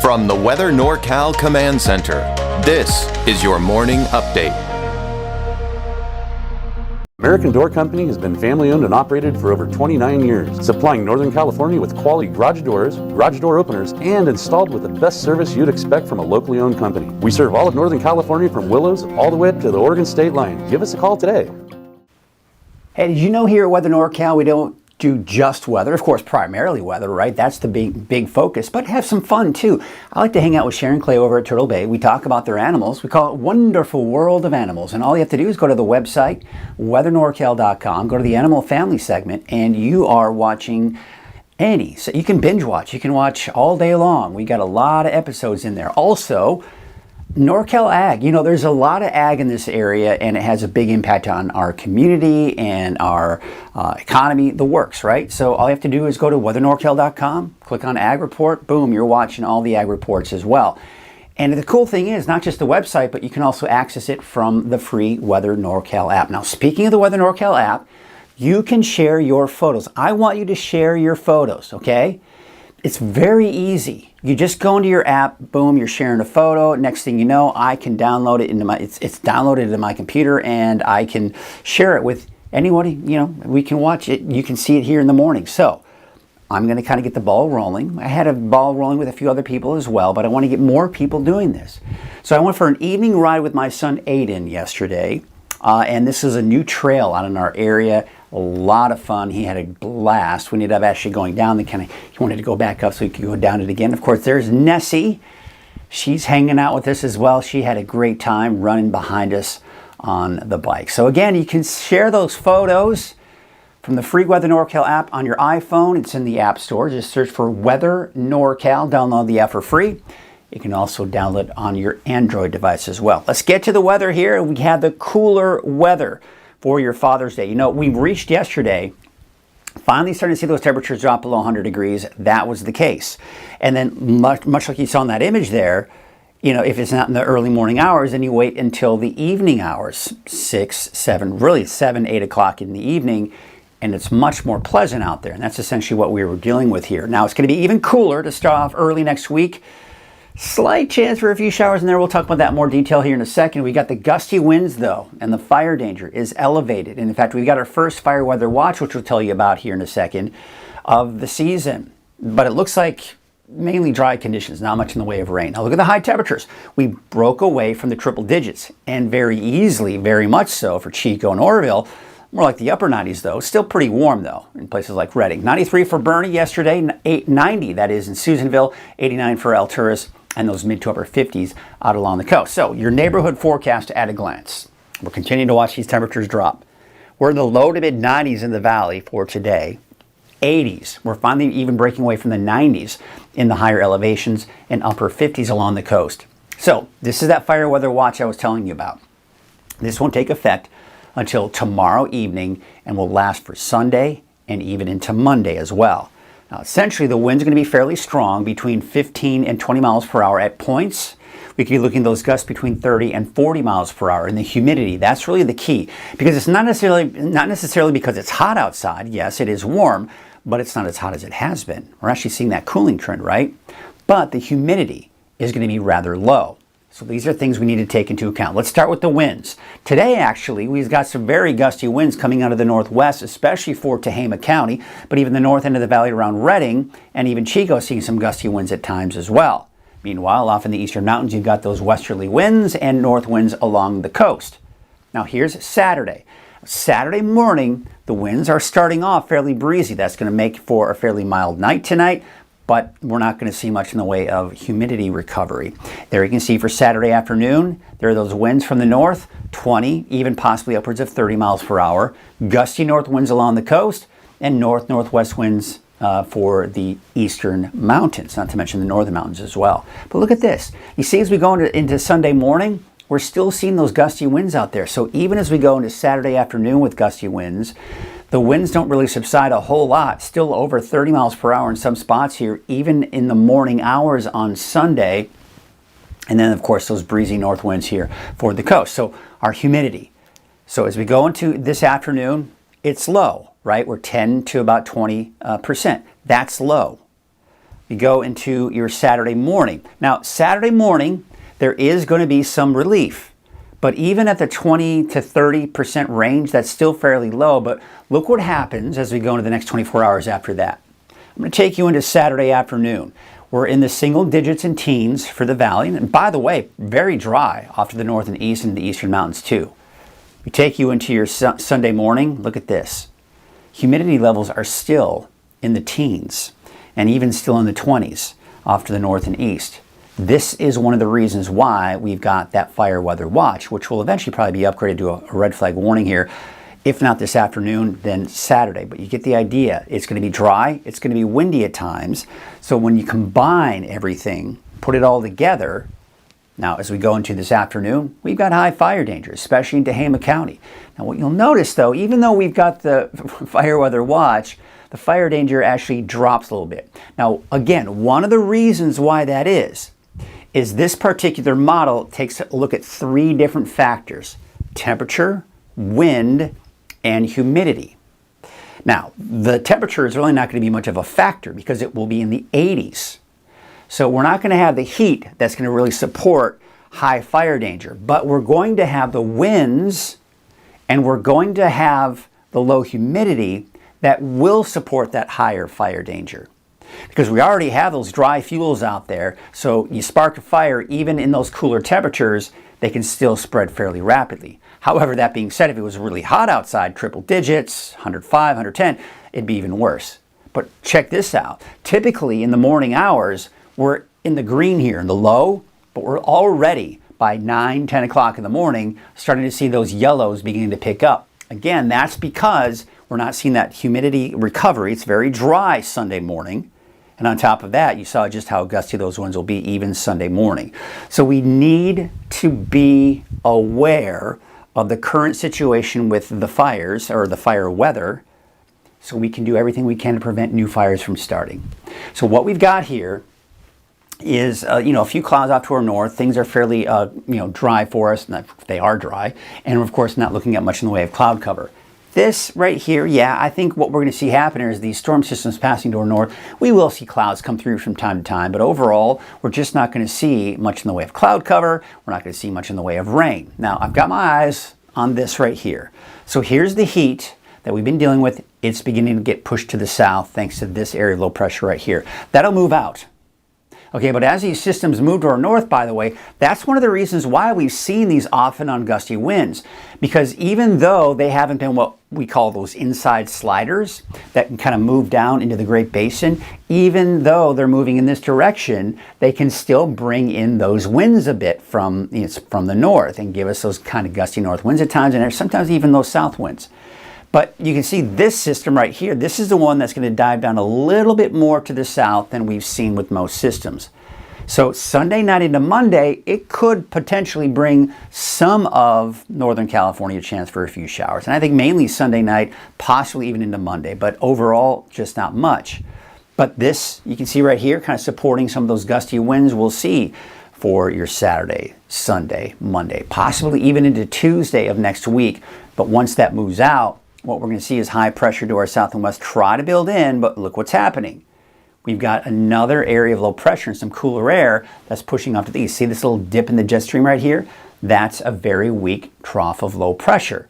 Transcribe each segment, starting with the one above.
From the Weather NorCal Command Center, this is your morning update. American Door Company has been family-owned and operated for over 29 years, supplying Northern California with quality garage doors, garage door openers, and installed with the best service you'd expect from a locally owned company. We serve all of Northern California from Willows all the way up to the Oregon state line. Give us a call today. Hey, did you know here at Weather NorCal we don't do just weather? Of course, primarily weather, right? That's the big focus, but have some fun too. I like to hang out with Sharon Clay over at Turtle Bay. We talk about their animals. We call it Wonderful World of Animals, and all you have to do is go to the website, weathernorcal.com, go to the animal family segment, and you are watching any. So you can binge watch. You can watch all day long. We got a lot of episodes in there. Also, NorCal Ag. You know, there's a lot of ag in this area, and it has a big impact on our community and our economy, the works, right? So all you have to do is go to weathernorcal.com, click on Ag Report, boom, you're watching all the ag reports as well. And the cool thing is, not just the website, but you can also access it from the free Weather NorCal app. Now, speaking of the Weather NorCal app, you can share your photos. I want you to share your photos, okay? It's very easy. You just go into your app, boom, you're sharing a photo. Next thing you know, I can download it into my, it's downloaded into my computer, and I can share it with anybody. You know, we can watch it. You can see it here in the morning. So I'm going to kind of get the ball rolling. I had a ball rolling with a few other people as well, but I want to get more people doing this. So I went for an evening ride with my son Aiden yesterday, and this is a new trail out in our area. A lot of fun. He had a blast. We ended up actually going down. He wanted to go back up so he could go down it again. Of course, there's Nessie. She's hanging out with us as well. She had a great time running behind us on the bike. So again, you can share those photos from the free Weather NorCal app on your iPhone. It's in the App Store. Just search for Weather NorCal. Download the app for free. You can also download it on your Android device as well. Let's get to the weather here. We have the cooler weather for your Father's Day. You know, we reached yesterday, finally starting to see those temperatures drop below 100 degrees. That was the case. And then much like you saw in that image there, you know, if it's not in the early morning hours, then you wait until the evening hours, 6, 7, really 7, 8 o'clock in the evening, and it's much more pleasant out there. And that's essentially what we were dealing with here. Now, it's going to be even cooler to start off early next week. Slight chance for a few showers in there. We'll talk about that in more detail here in a second. We got the gusty winds, though, and the fire danger is elevated. And in fact, we've got our first fire weather watch, which we'll tell you about here in a second, of the season. But it looks like mainly dry conditions, not much in the way of rain. Now, look at the high temperatures. We broke away from the triple digits, and very easily, very much so for Chico and Oroville. More like the upper 90s, though. Still pretty warm, though, in places like Redding. 93 for Bernie yesterday, 90, that is, in Susanville, 89 for Alturas, and those mid to upper 50s out along the coast. So your neighborhood forecast at a glance. We're continuing to watch these temperatures drop. We're in the low to mid 90s in the valley for today. 80s. We're finally even breaking away from the 90s in the higher elevations, and upper 50s along the coast. So this is that fire weather watch I was telling you about. This won't take effect until tomorrow evening and will last for Sunday and even into Monday as well. Now, essentially, the wind's going to be fairly strong, between 15 and 20 miles per hour at points. We could be looking at those gusts between 30 and 40 miles per hour. And the humidity, that's really the key, because it's not necessarily because it's hot outside. Yes, it is warm, but it's not as hot as it has been. We're actually seeing that cooling trend, right? But the humidity is going to be rather low. So these are things we need to take into account. Let's start with the winds. Today, actually, we've got some very gusty winds coming out of the northwest, especially for Tehama County, but even the north end of the valley around Redding, and even Chico seeing some gusty winds at times as well. Meanwhile, off in the eastern mountains, you've got those westerly winds and north winds along the coast. Now here's Saturday. Saturday morning, the winds are starting off fairly breezy. That's going to make for a fairly mild night tonight, but we're not going to see much in the way of humidity recovery. There you can see for Saturday afternoon, there are those winds from the north, 20, even possibly upwards of 30 miles per hour. Gusty north winds along the coast, and northwest winds for the eastern mountains, not to mention the northern mountains as well. But look at this. You see, as we go into Sunday morning, we're still seeing those gusty winds out there. So even as we go into Saturday afternoon with gusty winds, the winds don't really subside a whole lot. Still over 30 miles per hour in some spots here, even in the morning hours on Sunday. And then, of course, those breezy north winds here for the coast. So our humidity. So as we go into this afternoon, it's low, right? We're 10 to about 20%. That's low. you go into your Saturday morning. Now, Saturday morning, there is going to be some relief. But even at the 20 to 30% range, that's still fairly low. But look what happens as we go into the next 24 hours after that. I'm going to take you into Saturday afternoon. We're in the single digits and teens for the valley. And by the way, very dry off to the north and east and the eastern mountains too. We take you into your Sunday morning. Look at this. Humidity levels are still in the teens and even still in the 20s off to the north and east. This is one of the reasons why we've got that fire weather watch, which will eventually probably be upgraded to a red flag warning here. If not this afternoon, then Saturday. But you get the idea. It's going to be dry. It's going to be windy at times. So when you combine everything, put it all together, now as we go into this afternoon, we've got high fire danger, especially in Tehama County. Now what you'll notice though, even though we've got the fire weather watch, the fire danger actually drops a little bit. Now again, one of the reasons why that is this particular model takes a look at 3 different factors: temperature, wind, and humidity. Now, the temperature is really not going to be much of a factor because it will be in the 80s. So we're not going to have the heat that's going to really support high fire danger, but we're going to have the winds and we're going to have the low humidity that will support that higher fire danger. Because we already have those dry fuels out there, so you spark a fire even in those cooler temperatures, they can still spread fairly rapidly. However, that being said, if it was really hot outside, triple digits, 105, 110, it'd be even worse. But check this out. Typically in the morning hours, we're in the green here, in the low, but we're already by 9, 10 o'clock in the morning starting to see those yellows beginning to pick up. Again, that's because we're not seeing that humidity recovery. It's very dry Sunday morning. And on top of that, you saw just how gusty those winds will be even Sunday morning. So we need to be aware of the current situation with the fires or the fire weather so we can do everything we can to prevent new fires from starting. So what we've got here is a few clouds off to our north. Things are fairly dry for us. They are dry. And of course not looking at much in the way of cloud cover. This right here, yeah, I think what we're going to see happen is these storm systems passing to our north. We will see clouds come through from time to time, but overall, we're just not going to see much in the way of cloud cover. We're not going to see much in the way of rain. Now, I've got my eyes on this right here. So here's the heat that we've been dealing with. It's beginning to get pushed to the south thanks to this area of low pressure right here. That'll move out. Okay, but as these systems move to our north, by the way, that's one of the reasons why we've seen these off and on gusty winds. Because even though they haven't been what we call those inside sliders that can kind of move down into the Great Basin, even though they're moving in this direction, they can still bring in those winds a bit from the north and give us those kind of gusty north winds at times, and sometimes even those south winds. But you can see this system right here, this is the one that's going to dive down a little bit more to the south than we've seen with most systems. So Sunday night into Monday, it could potentially bring some of Northern California a chance for a few showers. And I think mainly Sunday night, possibly even into Monday, but overall, just not much. But this, you can see right here, kind of supporting some of those gusty winds we'll see for your Saturday, Sunday, Monday, possibly even into Tuesday of next week. But once that moves out, what we're going to see is high pressure to our south and west try to build in, but look what's happening. We've got another area of low pressure and some cooler air that's pushing off to the east. See this little dip in the jet stream right here? That's a very weak trough of low pressure.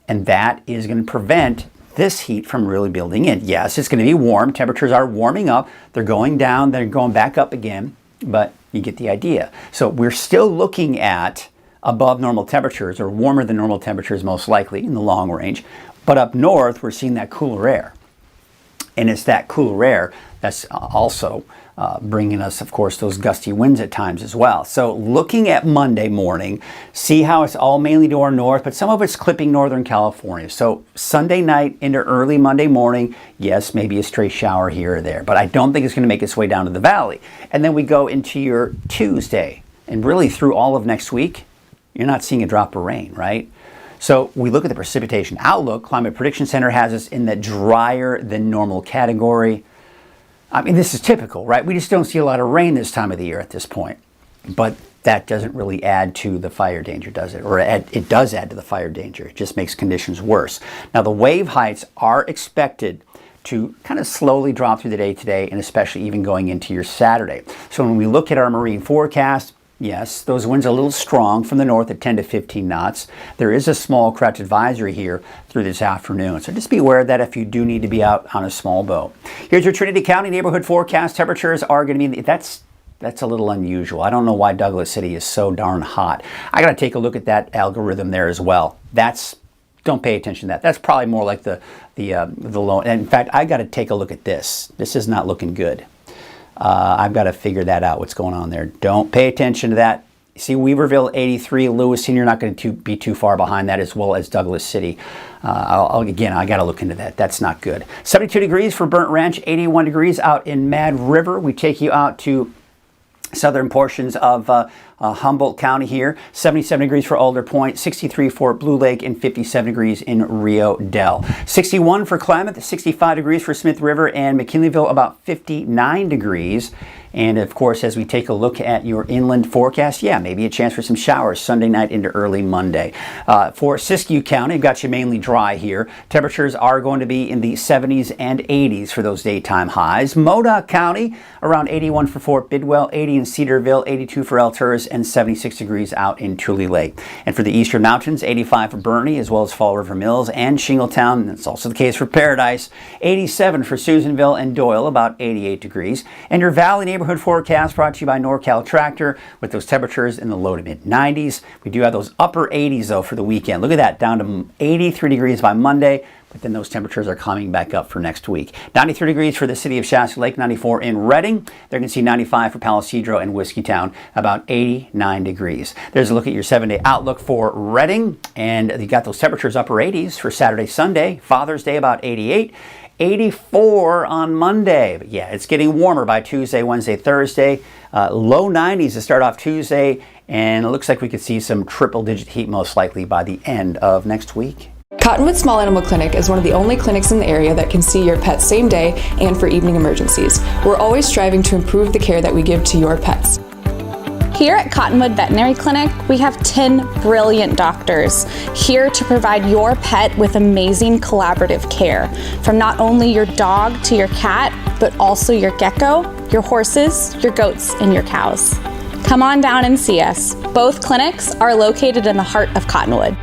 And that is going to prevent this heat from really building in. Yes, it's going to be warm. Temperatures are warming up. They're going down. They're going back up again. But you get the idea. So we're still looking at above normal temperatures, or warmer than normal temperatures most likely in the long range. But up north, we're seeing that cooler air. And it's that cooler air that's also bringing us, of course, those gusty winds at times as well. So looking at Monday morning, see how it's all mainly to our north, but some of it's clipping Northern California. So Sunday night into early Monday morning, yes, maybe a stray shower here or there, but I don't think it's going to make its way down to the valley. And then we go into your Tuesday, and really through all of next week, you're not seeing a drop of rain, right? So we look at the precipitation outlook. Climate Prediction Center has us in the drier than normal category. I mean, this is typical, right? We just don't see a lot of rain this time of the year at this point. But that doesn't really add to the fire danger, does it? Or it does add to the fire danger. It just makes conditions worse. Now, the wave heights are expected to kind of slowly drop through the day today, and especially even going into your Saturday. So when we look at our marine forecast, yes, those winds are a little strong from the north at 10 to 15 knots. There is a small craft advisory here through this afternoon. So just be aware of that if you do need to be out on a small boat. Here's your Trinity County neighborhood forecast. Temperatures are going to be, that's a little unusual. I don't know why Douglas City is so darn hot. I got to take a look at that algorithm there as well. Don't pay attention to that. That's probably more like the low. And in fact, I got to take a look at this. This is not looking good. I've got to figure that out, what's going on there. Don't pay attention to that. See, Weaverville 83, Lewiston, you're not going to be too far behind that, as well as Douglas City. Again, I got to look into that. That's not good. 72 degrees for Burnt Ranch, 81 degrees out in Mad River. We take you out to southern portions of Humboldt County here. 77 degrees for Alder Point, 63 for Blue Lake, and 57 degrees in Rio Dell. 61 for Klamath, 65 degrees for Smith River, and McKinleyville about 59 degrees. And of course, as we take a look at your inland forecast, yeah, maybe a chance for some showers Sunday night into early Monday. For Siskiyou County, I've got you mainly dry here. Temperatures are going to be in the 70s and 80s for those daytime highs. Modoc County, around 81 for Fort Bidwell, 80 in Cedarville, 82 for Alturas, and 76 degrees out in Tule Lake. And for the Eastern Mountains, 85 for Bernie, as well as Fall River Mills and Shingletown. That's also the case for Paradise. 87 for Susanville and Doyle, about 88 degrees. And your Valley neighborhood forecast brought to you by NorCal Tractor, with those temperatures in the low to mid 90s. We do have those upper 80s though for the weekend. Look at that, down to 83 degrees by Monday, but then those temperatures are coming back up for next week. 93 degrees for the city of Shasta Lake, 94 in Redding. They're going to see 95 for Palo Cedro and Whiskeytown, about 89 degrees. There's a look at your 7-day outlook for Redding, and you got those temperatures upper 80s for Saturday, Sunday. Father's Day about 88. 84 on Monday. But yeah, it's getting warmer by Tuesday, Wednesday, Thursday. Low 90s to start off Tuesday, and it looks like we could see some triple-digit heat most likely by the end of next week. Cottonwood Small Animal Clinic is one of the only clinics in the area that can see your pet same day and for evening emergencies. We're always striving to improve the care that we give to your pets. Here at Cottonwood Veterinary Clinic, we have 10 brilliant doctors here to provide your pet with amazing collaborative care. From not only your dog to your cat, but also your gecko, your horses, your goats, and your cows. Come on down and see us. Both clinics are located in the heart of Cottonwood.